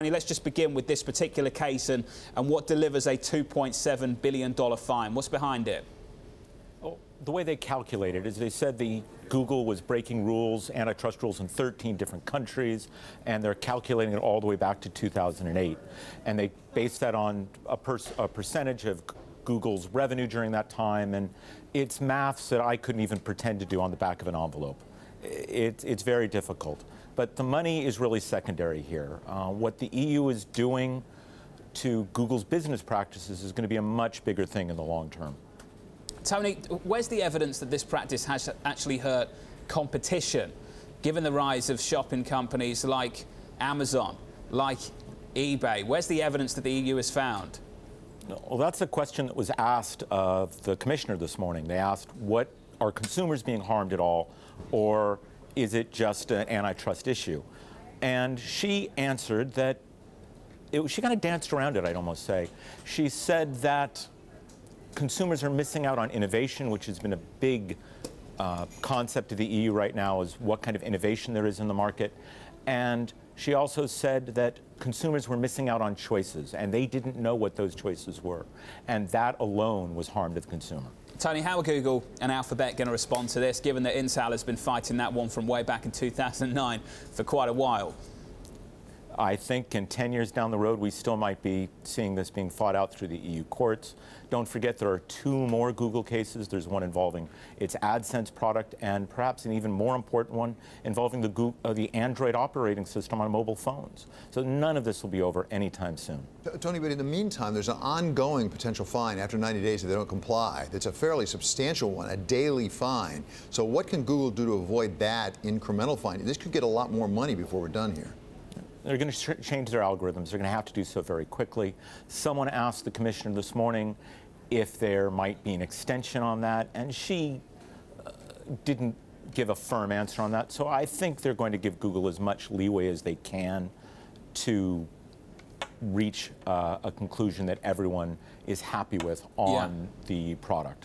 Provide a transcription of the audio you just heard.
Let's just begin with this particular case and what delivers a $2.7 billion fine. What's behind it? Well, the way they calculated is they said Google was breaking rules, antitrust rules in 13 different countries, and they're calculating it all the way back to 2008. And they based that on a percentage of Google's revenue during that time, and it's maths that I couldn't even pretend to do on the back of an envelope. It's very difficult. But the money is really secondary here. What the EU is doing to Google's business practices is going to be a much bigger thing in the long term. Tony, where's the evidence that this practice has actually hurt competition, given the rise of shopping companies like Amazon, like eBay? Where's the evidence that the EU has found? Well, that's a question that was asked of the commissioner this morning. They asked, are consumers being harmed at all, or is it just an antitrust issue? And she answered that, she kind of danced around it, I'd almost say. She said that consumers are missing out on innovation, which has been a big concept of the EU right now, is what kind of innovation there is in the market. And she also said that consumers were missing out on choices, and they didn't know what those choices were. And that alone was harm to the consumer. Tony, how are Google and Alphabet going to respond to this, given that Intel has been fighting that one from way back in 2009 for quite a while? I think in 10 years down the road, we still might be seeing this being fought out through the EU courts. Don't forget there are 2 more Google cases. There's one involving its AdSense product, and perhaps an even more important one involving the Android operating system on mobile phones. So none of this will be over anytime soon. Tony, but in the meantime, there's an ongoing potential fine after 90 days if they don't comply. It's a fairly substantial one, a daily fine. So what can Google do to avoid that incremental fine? This could get a lot more money before we're done here. They're going to change their algorithms. They're going to have to do so very quickly. Someone asked the commissioner this morning if there might be an extension on that, and she didn't give a firm answer on that. So I think they're going to give Google as much leeway as they can to reach a conclusion that everyone is happy with on the product.